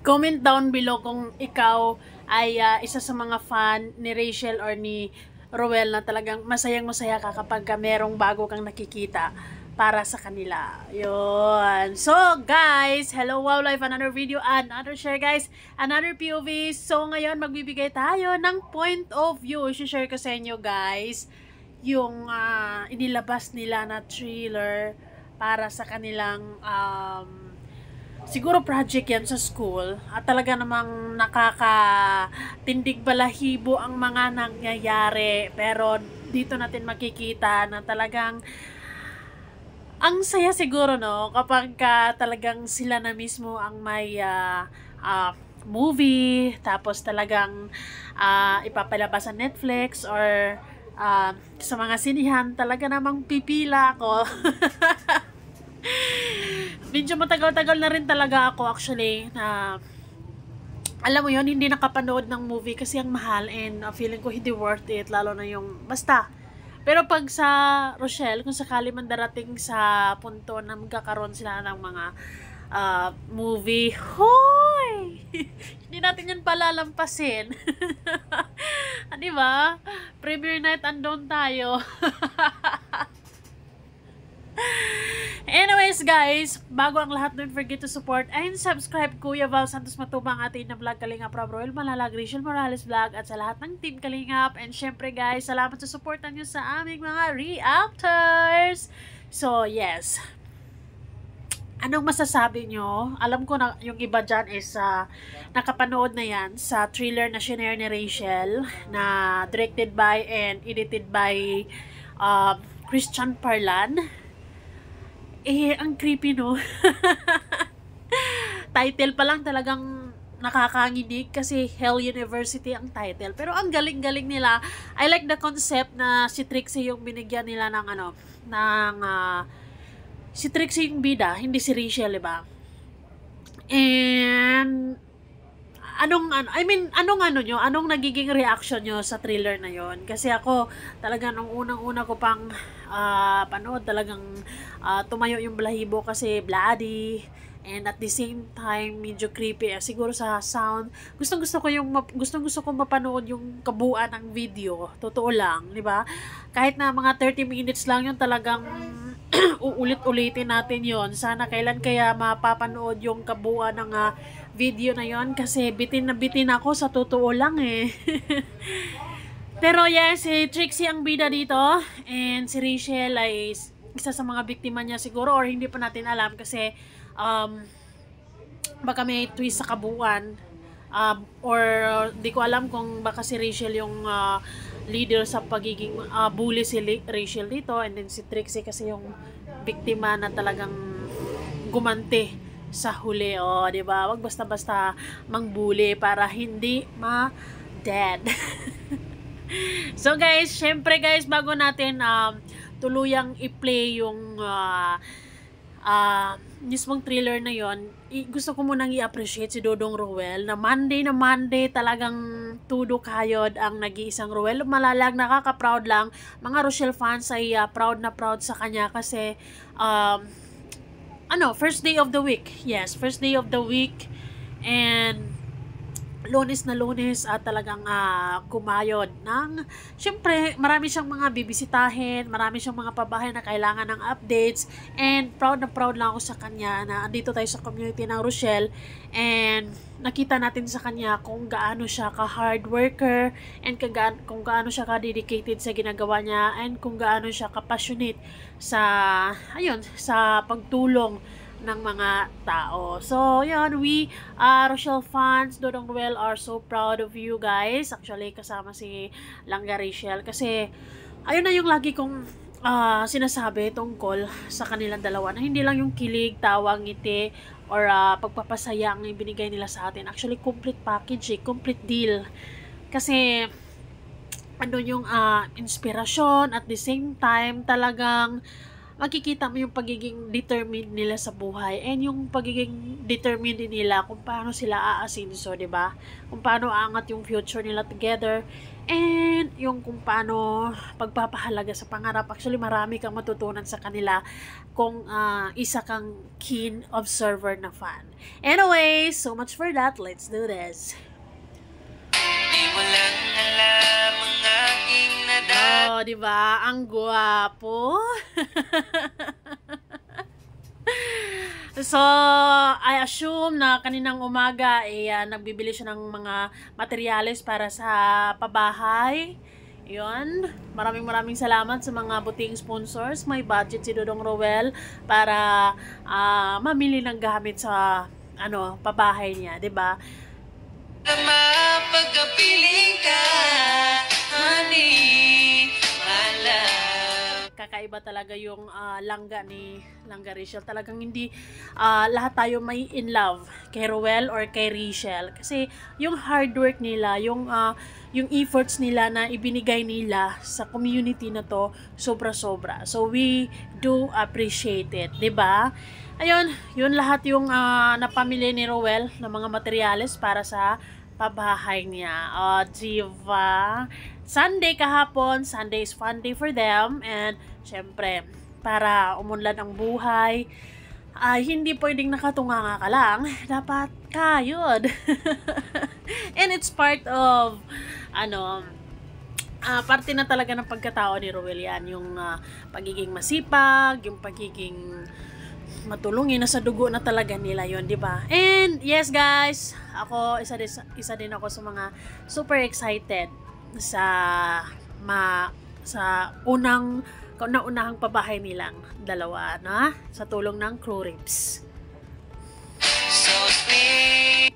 Comment down below kung ikaw ay isa sa mga fan ni Rachel or ni Roel na talagang masayang-masaya ka kapag merong bago kang nakikita para sa kanila. Yun. So, guys, hello, wow, live, another video, another share, guys, another POV. So, ngayon, magbibigay tayo ng point of view. I-share ko sa inyo, guys, yung inilabas nila na trailer para sa kanilang siguro project yan sa school, at talaga namang nakakatindig balahibo ang mga nangyayari, pero dito natin makikita na talagang ang saya siguro, no, kapag talagang sila na mismo ang may movie, tapos talagang ipapalabas sa Netflix or sa mga sinihan. Talaga namang pipila ako. Medyo matagal-tagal na rin talaga ako actually na alam mo yon, hindi nakapanood ng movie kasi ang mahal, and feeling ko hindi worth it, lalo na yung basta. Pero pag sa Rochelle, kung sakali man darating sa punto na magkakaroon sila ng mga movie, hoy! Hindi natin yan palalampasin. Di ba? Premiere night, andon tayo. Anyways, guys, bago ang lahat, don't forget to support and subscribe Kuya Val Santos Matubang, atin na vlog Kalingap Rob Roel Malalag, Rachel Morales Vlog, at sa lahat ng team Kalingap. And syempre, guys, salamat sa supportan nyo sa aming mga reactors. So, yes. Anong masasabi nyo? Alam ko na yung iba dyan is nakapanood na yan sa thriller na shinare ni Rachel, na directed by and edited by Christian Parlan. Ang creepy, no? Title pa lang talagang nakakanginig kasi Hell University ang title. Pero ang galing-galing nila. I like the concept na si Trixie yung binigyan nila ng si Trixie yung bida, hindi si Rachel, diba? And anong nagiging reaction nyo sa thriller na yon? Kasi ako, talaga nung unang-una ko pang panood, talagang tumayo yung balahibo kasi bloody, and at the same time medyo creepy. Siguro sa sound, gustong-gusto ko mapanood yung kabuuan ng video. Totoo lang, di ba? Kahit na mga 30 minutes lang yun, talagang uulit-ulitin natin yon. Sana kailan kaya mapapanood yung kabuuan ng video na yon, kasi bitin ako sa totoo lang eh. Pero yes, si Trixie ang bida dito, and si Rachel ay isa sa mga biktima niya siguro, or hindi pa natin alam kasi baka may twist sa kabuuan, or di ko alam kung baka si Rachel yung leader sa pagiging bully si Rachel dito, and then si Trixie kasi yung biktima na talagang gumante sa huli, di ba? Wag basta-basta mangbuli para hindi ma-dead. So guys, syempre guys, bago natin tuluyang i-play yung mismong thriller na yon, gusto ko munang i-appreciate si Dodong Roel na Monday talagang tudo kayod ang nag-iisang Roel Malalag. Nakaka-proud lang, mga Rochelle fans ay proud na proud sa kanya kasi first day of the week. Yes, first day of the week. And Lunes na Lunes at talagang kumayod ng, syempre, marami siyang mga bibisitahin, marami siyang mga pabahay na kailangan ng updates, and proud na proud lang ako sa kanya na andito tayo sa community ng Rochelle, and nakita natin sa kanya kung gaano siya ka-hard worker, and kung gaano siya ka-dedicated sa ginagawa niya, and kung gaano siya ka-passionate sa pagtulong ng mga tao. So, yun, we Rochelle fans, Dodong Roel, are so proud of you guys. Actually, kasama si Langga Rachel, kasi ayun na yung lagi kong sinasabi tungkol sa kanilang dalawa, na hindi lang yung kilig, tawa, ngiti, or pagpapasaya ang ibinigay nila sa atin. Actually, complete package, complete deal. Kasi yung inspirasyon, at the same time talagang makikita mo yung pagiging determined nila sa buhay and yung pagiging determined din nila kung paano sila aasinso, 'di ba? Kung paano aangat yung future nila together and yung kung paano pagpapahalaga sa pangarap. Actually, marami kang matutunan sa kanila kung isa kang keen observer na fan. Anyway, so much for that. Let's do this. Di walang alam ang aking Oh, 'di ba? Ang gwapo. So, I assume na kaninang umaga nagbibili siya ng mga materyales para sa pabahay. 'Yun. Maraming salamat sa mga buting sponsors. May budget si Dodong Roel para mamili ng gamit sa pabahay niya, 'di ba? mapagkapiling ka, honey, my love. Kakaiba talaga yung langga ni Langga Rachel. Talagang hindi lahat tayo may in love kay Roel or kay Rachel. Kasi yung hard work nila, yung efforts nila na ibinigay nila sa community na to, sobra-sobra. So we do appreciate it, 'di ba? Ayun, yun lahat yung napamili ni Roel ng mga materyales para sa pabahay niya. Diba? Sunday kahapon, Sunday is fun day for them, and syempre, para umunlad ang buhay, hindi pwedeng nakatunganga ka lang, dapat kayod. And it's part of, parte na talaga ng pagkatao ni Roel yan, yung pagiging masipag, yung pagiging matulungin, na sa dugo na talaga nila yon, di ba? And yes guys, ako isa din ako sa mga super excited sa unahang pabahay nilang dalawa, na sa tulong ng Crew Ribs. So sweet.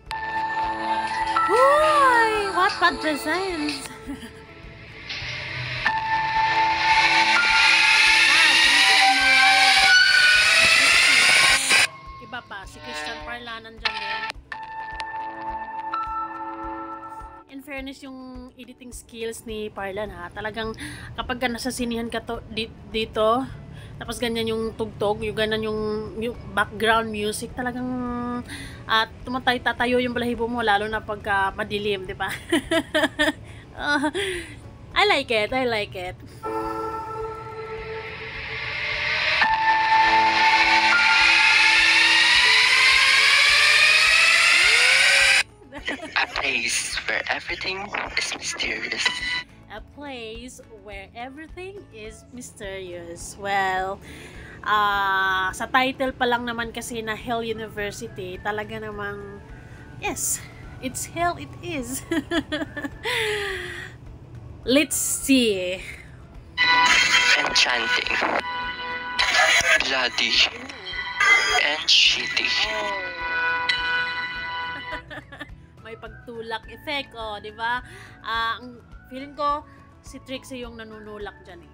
Uy, what bad presents. Iba pa, si Christian Parla nandyan din. In fairness, yung editing skills ni Parlan talagang kapag nasa sinihan ka dito, tapos ganyan yung tugtog, yung ganyan yung background music, talagang tatayo yung balahibo mo, lalo na pagka madilim, di ba? I like it. A place where everything is mysterious. A place where everything is mysterious. Well, sa title pa lang naman kasi na Hell University, talaga namang, yes, it's hell, it is. Let's see. Enchanting. Bloody. And shitty. May pagtulak effect, di ba? Ang feeling ko, si Trixie yung nanunulak dyan eh.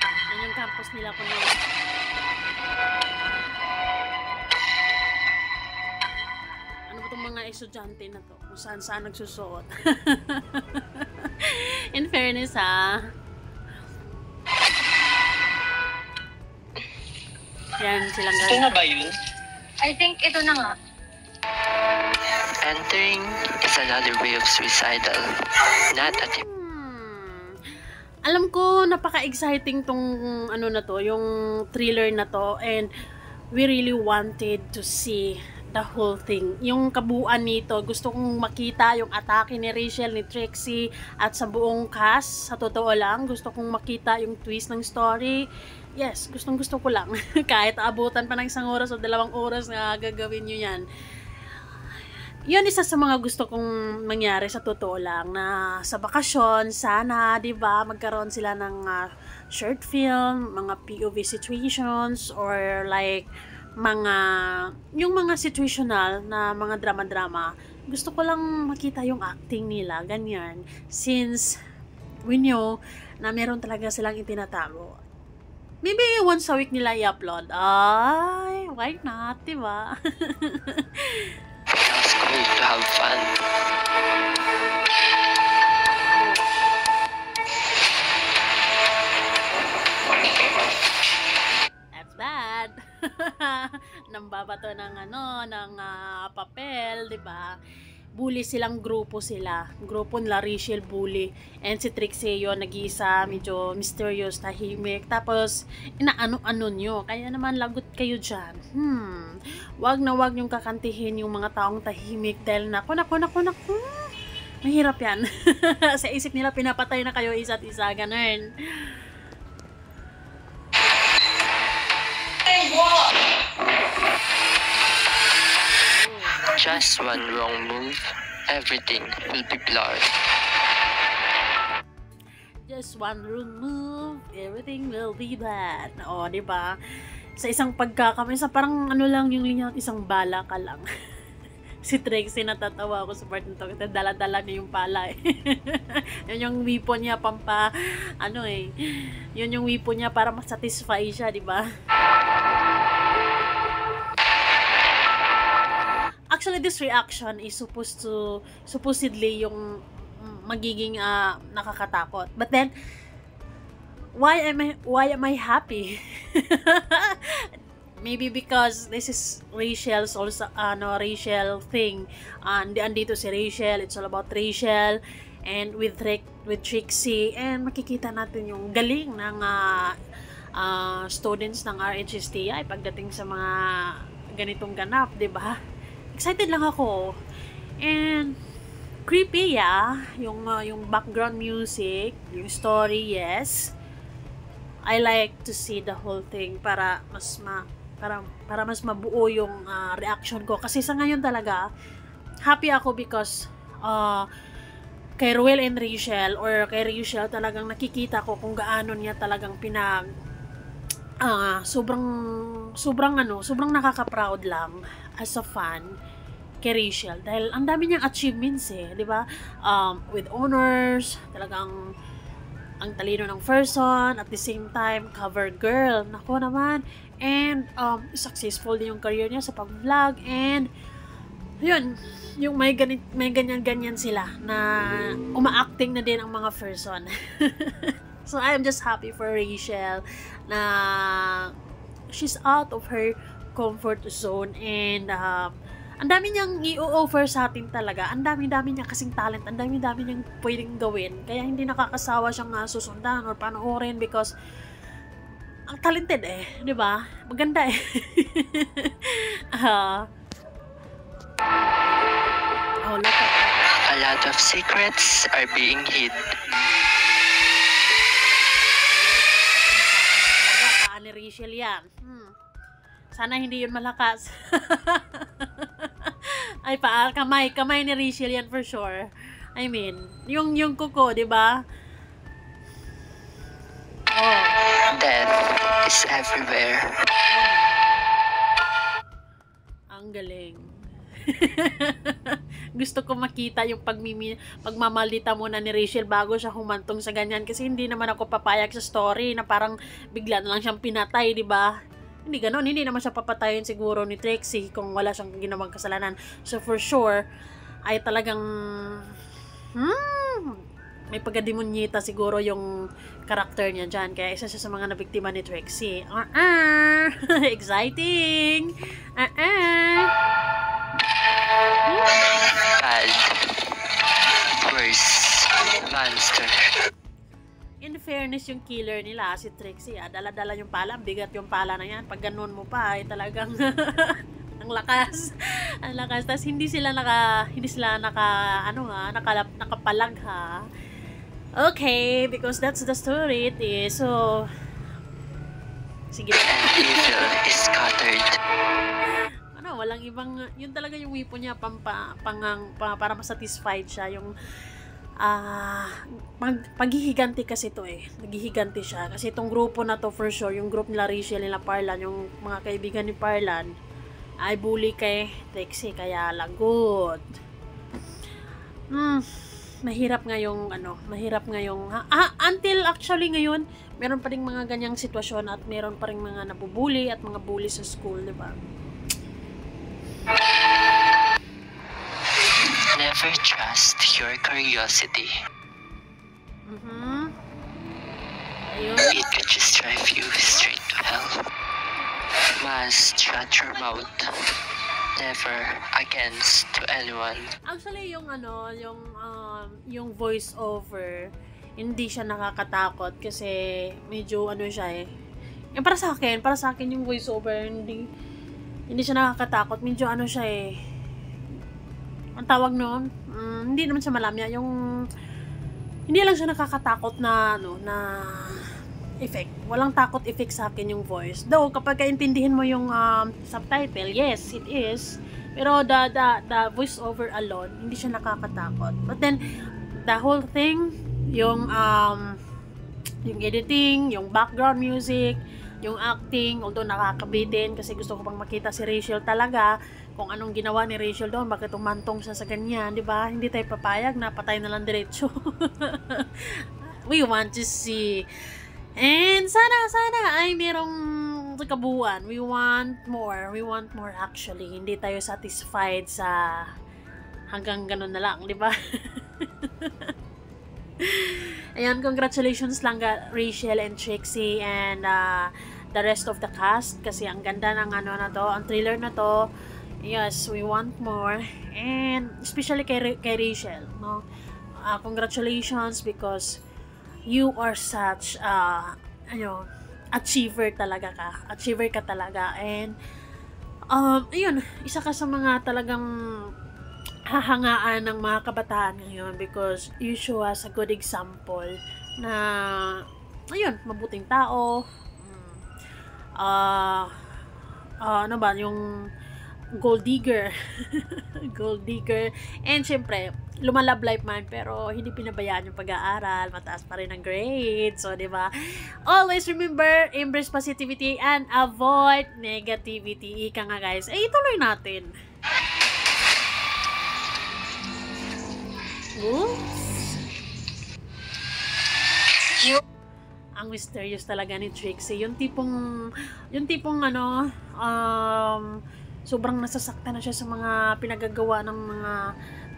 Yan yung campus nila kung ano ba itong mga estudyante na to? Kung saan nagsusuot. In fairness yan silang Ito na ba yun? I think ito na nga. Entering is another way of suicidal. Not a Alam ko, napaka-exciting tong na to, yung thriller na to, and we really wanted to see the whole thing. Yung kabuuan nito, gusto kong makita yung atake ni Rachel, ni Trixie, at sa buong cast. Sa totoo lang, gusto kong makita yung twist ng story. Yes, gusto ko lang. Kahit abutan pa ng 1 oras o 2 oras na gagawin nyo yan. Yun isa sa mga gusto kong mangyari, sa totoo lang, na sa bakasyon sana, 'di ba, magkaroon sila ng short film, mga POV situations, or like yung mga situational na mga drama-drama. Gusto ko lang makita yung acting nila, ganyan, since we know na meron talaga silang itinatago. Maybe once a week nila i-upload. Ay, why not, 'di ba? It's cool to have fun. Nambabato ng papel, 'di ba? Bully silang grupo sila. Grupo nila Rachel bully. And si Trixie yun, nag-iisa, medyo mysterious, tahimik. Tapos, inaano-ano nyo. Kaya naman, lagot kayo dyan. Wag na wag nyong kakantihin yung mga taong tahimik. Dahil naku. Mahirap yan. Sa isip nila, pinapatay na kayo isa't isa. Ganun. Just one wrong move, everything will be blurred. Just one wrong move, everything will be bad. O, di ba? Sa isang pagkakamisa, parang lang yung linya, isang bala ka lang. Si Trixie, natatawa ako sa part nito. Dala-dala niya yung pala eh. Yun yung weapon niya, yun yung weapon niya para masatisfy siya, di ba? Actually, this reaction is supposedly yung magiging nakakatakot. But then, why am I happy? Maybe because this is Rachel's also Rachel thing. Andito si Rachel, it's all about Rachel and with Trixie, and makikita natin yung galing ng students ng RHSTI pagdating sa mga ganitong ganap, 'di ba? Excited lang ako. And creepy yung background music, yung story, yes. I like to see the whole thing para mas mabuo yung reaction ko, kasi sa ngayon talaga happy ako because kay Ruel and Rachel, or kay Rachel, talagang nakikita ko kung gaano niya talagang sobrang nakaka-proud lang as a fan kay Rachel, dahil ang dami niyang achievements di ba? With honors, talagang ang talino ng person, at the same time cover girl, nako naman, and successful din yung career niya sa pag-vlog, and yun, yung may ganyan sila na uma-acting na din ang mga person. So I am just happy for Rachel na she's out of her comfort zone, and ang dami niyang i-offer sa atin talaga. Ang dami-dami niya kasing talent, ang dami-dami niyang pwedeng gawin. Kaya hindi nakakasawa siyang susundan or panoorin because ang talented di ba? Maganda oh, look at that. A lot of secrets are being hid. Ni Rachel yan. Sana hindi yun malakas. Ay kamay ni Rachel yan for sure. I mean, yung kuko, di ba? Oh. Death is everywhere. Ang galing. Gusto ko makita yung pagmamaldita muna ni Rachel bago siya humantong sa ganyan, kasi hindi naman ako papayag sa story na parang bigla na lang siyang pinatay, di ba? Hindi ganon, hindi naman siya papatayin siguro ni Trixie kung wala siyang ginawang kasalanan. So for sure ay talagang may pagkademonyita siguro yung karakter niya dyan, kaya isa siya sa mga nabiktima ni Trixie. Exciting. Bad. Worse. Monster. In fairness, yung killer nila, si Trixie, dala-dala yung pala, bigat yung pala na yan. Pag ganun mo pa, ay talagang ang lakas. Ang lakas. Tapos hindi sila nakapalag ha. Okay, because that's the story it is. So, sige. And evil is scattered. Walang ibang, yun talaga yung weapon niya para masatisfied siya, yung paghihiganti kasi to naghihiganti siya, kasi itong grupo na to for sure, yung group nila Rachel, nila Parlan, yung mga kaibigan ni Parlan ay bully kay Trixie, kaya lagot. Mahirap ngayong until actually ngayon meron pa ring mga ganyang sitwasyon, at meron pa ring mga nabubuli at mga bully sa school, di ba? Never trust your curiosity. Ayun. It could just drive you straight to hell. Must Shut your mouth. Never against to anyone. Actually, yung voice over, hindi siya nakakatakot kasi medyo siya eh. Para sa akin yung voice over hindi siya nakakatakot, medyo siya eh. Ang tawag noon, hindi naman siya malamya, hindi lang siya nakakatakot na effect. Walang takot effect sa akin yung voice. Though, kapag kaintindihin mo yung subtitle, yes, it is. Pero the voice over alone, hindi siya nakakatakot. But then, the whole thing, yung editing, yung background music, yung acting, although nakakabitin, kasi gusto ko pang makita si Rachel talaga, kung anong ginawa ni Rachel doon, bakit umantong siya sa ganyan, di ba? Hindi tayo papayag na patay na lang diretso. We want to see. And sana ay merong kabuuan. We want more actually. Hindi tayo satisfied sa hanggang ganun na lang, di ba? Ayan, congratulations lang Rachel and Trixie and the rest of the cast kasi ang ganda ng na to, ang thriller na to. Yes, we want more. And especially kay Rachel, no? Congratulations because you are such achiever talaga ka. Achiever ka talaga. And ayun, isa ka sa mga talagang hahangaan ng mga kabataan ngayon because you show us a good example na ayun, mabuting tao. Yung gold digger. Gold digger. And syempre, lumalab life man pero hindi pinabayaan yung pag-aaral, mataas pa rin ang grade. So, di ba? Always remember, embrace positivity and avoid negativity. Ika nga guys. Ituloy natin. Oops. Ang mysterious talaga ni Trixie. Yung tipong sobrang nasasaktan na siya sa mga pinagagawa ng mga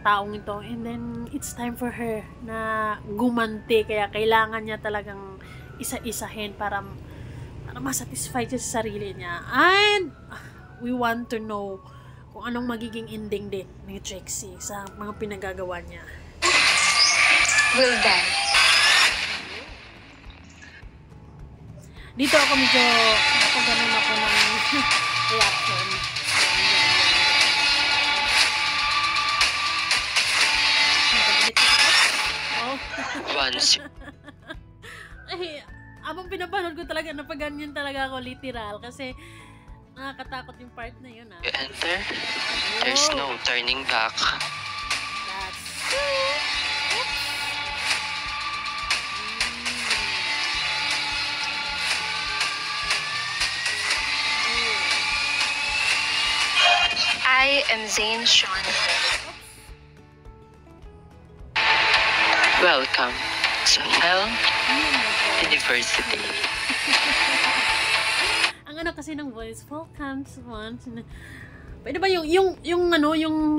taong ito. And then, it's time for her na gumanti. Kaya kailangan niya talagang isa-isahin para masatisfy siya sa sarili niya. And, we want to know kung anong magiging ending din ni Trixie sa mga pinagagawa niya. Will die. Dito ako medyo napaganon ako ng reaction. Ay, abang pinapanood ko talaga, napaganyan talaga ako literal kasi nakakatakot yung part na yun You enter, there's no turning back. That's I am Zane Sean. Welcome to Hell University. Ang kasi ng voice, welcome to one. Pwede ba yung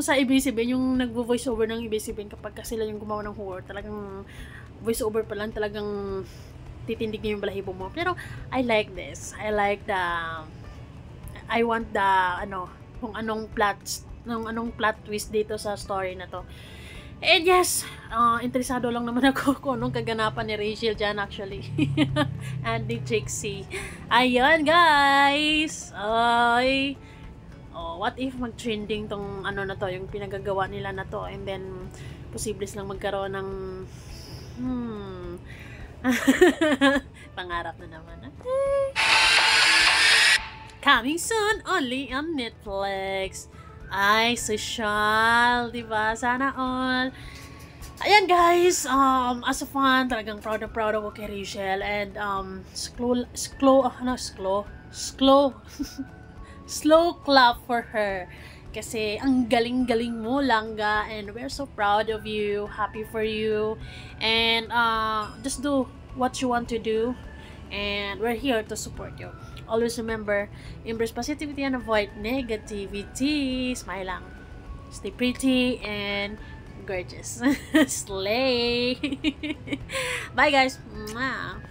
sa ABS-CBN, yung nagvo-voice over ng ABS-CBN kapag sila yung gumawa ng horror, talagang voice over pa lang, talagang titindig niya yung balahibo mo. Pero I like this. I want kung anong plot twist dito sa story na to. And yes, interesado lang naman ako kung anong kaganapan ni Rachel dyan actually. And ni Trixie. Ayun guys! What if mag-trending tong na to, yung pinagagawa nila na to, and then posibles lang magkaroon ng pangarap na naman. Coming soon, only on Netflix. Ay, social, diba? Sana all. Ayan guys, as a fan, talagang proud ako kay Rachel. And slow clap for her. Kasi ang galing-galing mo, Langga. And we're so proud of you. Happy for you. And just do what you want to do. And we're here to support you. Always remember, embrace positivity and avoid negativity. Smile lang. Stay pretty and gorgeous. Slay! Bye guys! Mwah.